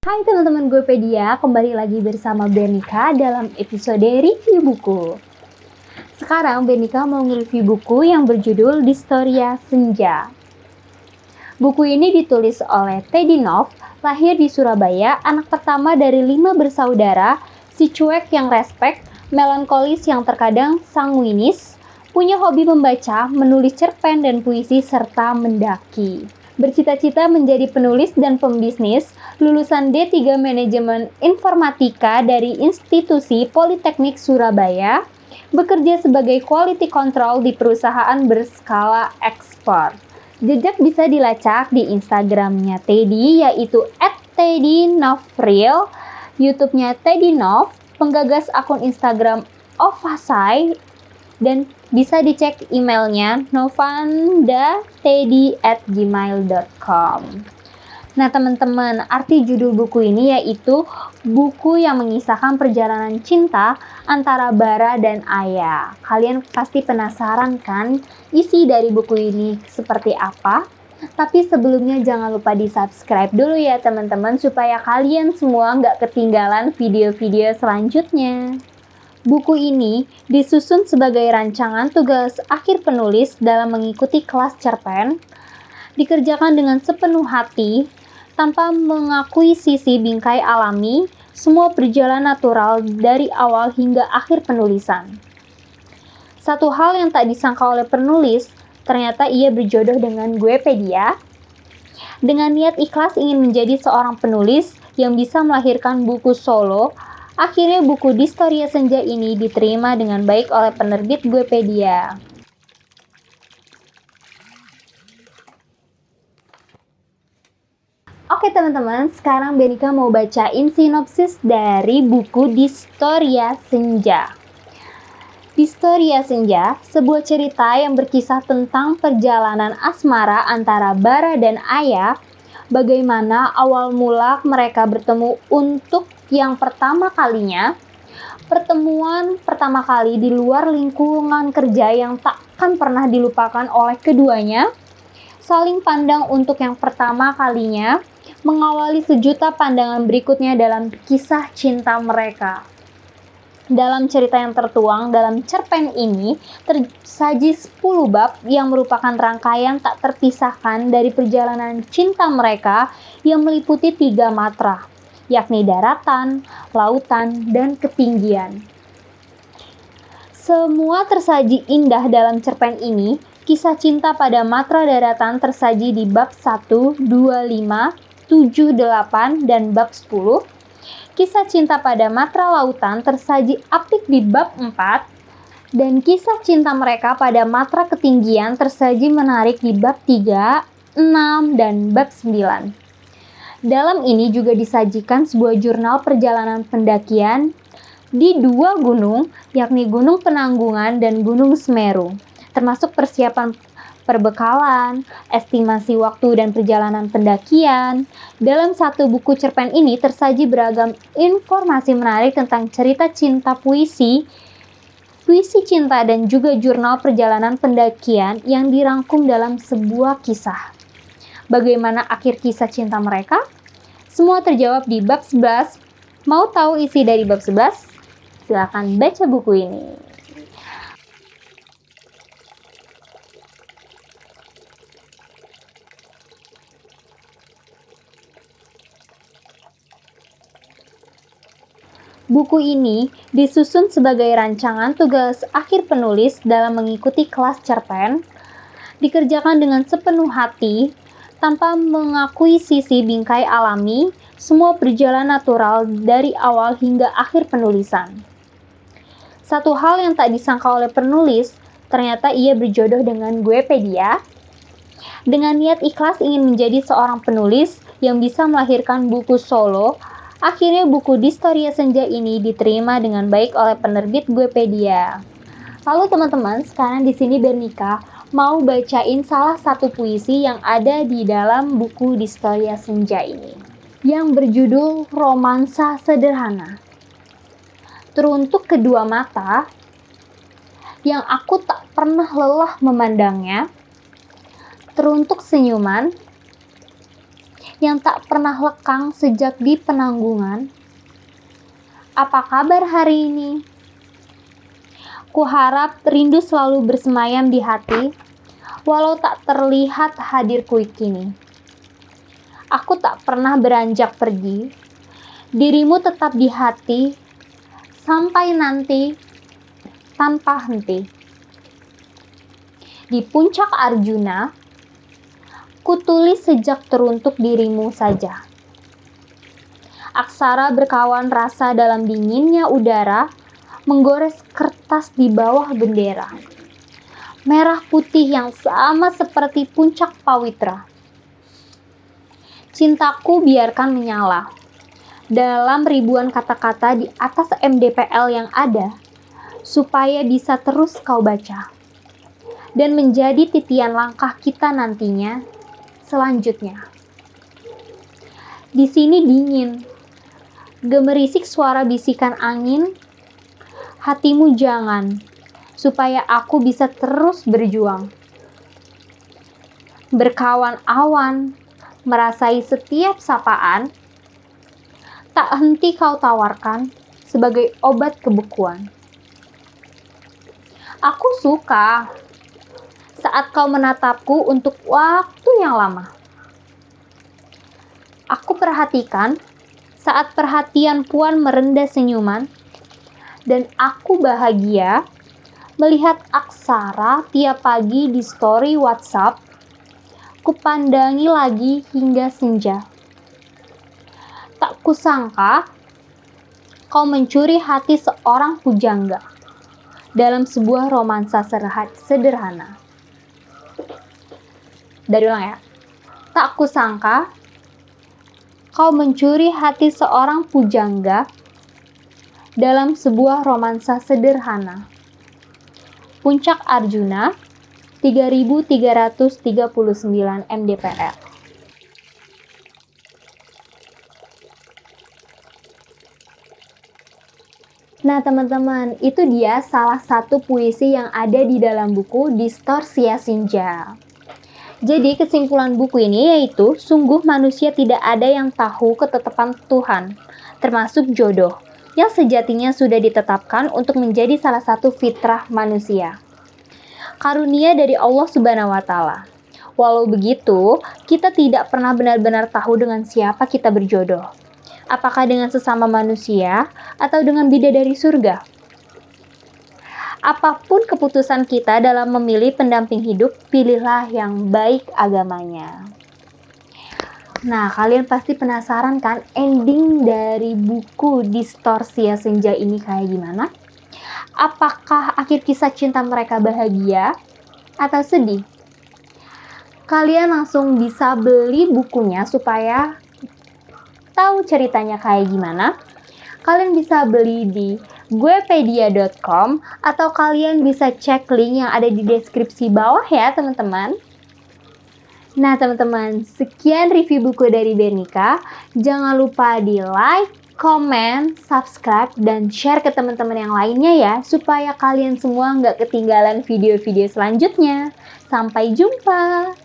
Hai teman-teman Gopedia, kembali lagi bersama Benika dalam episode review buku. Sekarang Benika mau nge-review buku yang berjudul Distoria Senja. Buku ini ditulis oleh Teddy Nov, lahir di Surabaya, anak pertama dari 5 bersaudara, si cuek yang respek, melankolis yang terkadang sanguinis, punya hobi membaca, menulis cerpen dan puisi, serta mendaki. Bercita-cita menjadi penulis dan pembisnis, lulusan D3 Manajemen Informatika dari Institusi Politeknik Surabaya, bekerja sebagai quality control di perusahaan berskala ekspor. Jejak bisa dilacak di Instagramnya Teddy, yaitu @teddynovreal, YouTube-nya Teddy Nov, penggagas akun Instagram Ovasai, dan bisa dicek emailnya novandateddy@gmail.com. Nah teman-teman, arti judul buku ini yaitu buku yang mengisahkan perjalanan cinta antara Bara dan Aya. Kalian pasti penasaran kan isi dari buku ini seperti apa? Tapi sebelumnya jangan lupa di subscribe dulu ya teman-teman, supaya kalian semua nggak ketinggalan video-video selanjutnya. Buku ini disusun sebagai rancangan tugas akhir penulis dalam mengikuti kelas cerpen, dikerjakan dengan sepenuh hati, tanpa mengakui sisi bingkai alami, semua berjalan natural dari awal hingga akhir penulisan. Satu hal yang tak disangka oleh penulis, ternyata ia berjodoh dengan Goepedia. Dengan niat ikhlas ingin menjadi seorang penulis yang bisa melahirkan buku solo, akhirnya buku Distoria Senja ini diterima dengan baik oleh penerbit Goepedia. Oke teman-teman, sekarang Benika mau bacain sinopsis dari buku Distoria Senja. Distoria Senja, sebuah cerita yang berkisah tentang perjalanan asmara antara Bara dan Aya, bagaimana awal mula mereka bertemu untuk yang pertama kalinya, pertemuan pertama kali di luar lingkungan kerja yang takkan pernah dilupakan oleh keduanya, saling pandang untuk yang pertama kalinya, mengawali sejuta pandangan berikutnya dalam kisah cinta mereka. Dalam cerita yang tertuang dalam cerpen ini, tersaji 10 bab yang merupakan rangkaian tak terpisahkan dari perjalanan cinta mereka yang meliputi 3 matra, yakni daratan, lautan, dan ketinggian. Semua tersaji indah dalam cerpen ini. Kisah cinta pada matra daratan tersaji di bab 1, 2, 5, 7, 8, dan bab 10. Kisah cinta pada matra lautan tersaji apik di bab 4, dan kisah cinta mereka pada matra ketinggian tersaji menarik di bab 3, 6, dan bab 9. Dalam ini juga disajikan sebuah jurnal perjalanan pendakian di 2 gunung, yakni Gunung Penanggungan dan Gunung Semeru, termasuk persiapan perbekalan, estimasi waktu dan perjalanan pendakian. Dalam satu buku cerpen ini tersaji beragam informasi menarik tentang cerita cinta, puisi cinta, dan juga jurnal perjalanan pendakian yang dirangkum dalam sebuah kisah. Bagaimana akhir kisah cinta mereka? Semua terjawab di bab 11. Mau tahu isi dari bab 11? Silakan baca buku ini. Buku ini disusun sebagai rancangan tugas akhir penulis dalam mengikuti kelas cerpen, dikerjakan dengan sepenuh hati, tanpa mengakui sisi bingkai alami, semua berjalan natural dari awal hingga akhir penulisan. Satu hal yang tak disangka oleh penulis, ternyata ia berjodoh dengan Goepedia. Dengan niat ikhlas ingin menjadi seorang penulis yang bisa melahirkan buku solo, akhirnya buku Distoria Senja ini diterima dengan baik oleh penerbit Goepedia. Lalu teman-teman, sekarang di sini Benika mau bacain salah satu puisi yang ada di dalam buku Distoria Senja ini, yang berjudul Romansa Sederhana. Teruntuk kedua mata yang aku tak pernah lelah memandangnya, teruntuk senyuman yang tak pernah lekang sejak di penanggungan. Apa kabar hari ini? Kuharap rindu selalu bersemayam di hati, walau tak terlihat hadirku kini. Aku tak pernah beranjak pergi, dirimu tetap di hati, sampai nanti, tanpa henti. Di puncak Arjuna, kutulis sejak teruntuk dirimu saja. Aksara berkawan rasa dalam dinginnya udara, menggores kertas di bawah bendera. Merah putih yang sama seperti puncak Pawitra. Cintaku biarkan menyala. Dalam ribuan kata-kata di atas MDPL yang ada, supaya bisa terus kau baca. Dan menjadi titian langkah kita nantinya, selanjutnya. Di sini dingin, gemerisik suara bisikan angin, hatimu jangan, supaya aku bisa terus berjuang. Berkawan awan, merasai setiap sapaan, tak henti kau tawarkan sebagai obat kebekuan. Aku suka saat kau menatapku untuk waktu yang lama. Aku perhatikan saat perhatian puan merendah senyuman, dan aku bahagia melihat aksara tiap pagi di story WhatsApp. Kupandangi lagi hingga senja. Tak kusangka kau mencuri hati seorang pujangga dalam sebuah romansa sederhana. Dari ulang ya. Tak kusangka kau mencuri hati seorang pujangga dalam sebuah romansa sederhana. Puncak Arjuna, 3339 mdpl. Nah teman-teman, itu dia salah satu puisi yang ada di dalam buku Distorsia Senja. Jadi kesimpulan buku ini yaitu, sungguh manusia tidak ada yang tahu ketetapan Tuhan, termasuk jodoh, yang sejatinya sudah ditetapkan untuk menjadi salah satu fitrah manusia. Karunia dari Allah Subhanahu wa Ta'ala. Walau begitu, kita tidak pernah benar-benar tahu dengan siapa kita berjodoh. Apakah dengan sesama manusia atau dengan bidadari surga? Apapun keputusan kita dalam memilih pendamping hidup, pilihlah yang baik agamanya. Nah, kalian pasti penasaran kan ending dari buku Distorsia Senja ini kayak gimana? Apakah akhir kisah cinta mereka bahagia atau sedih? Kalian langsung bisa beli bukunya supaya tahu ceritanya kayak gimana. Kalian bisa beli di guepedia.com atau kalian bisa cek link yang ada di deskripsi bawah ya teman-teman. Nah teman-teman, sekian review buku dari Bernika. Jangan lupa di like, comment, subscribe, dan share ke teman-teman yang lainnya ya, supaya kalian semua nggak ketinggalan video-video selanjutnya. Sampai jumpa!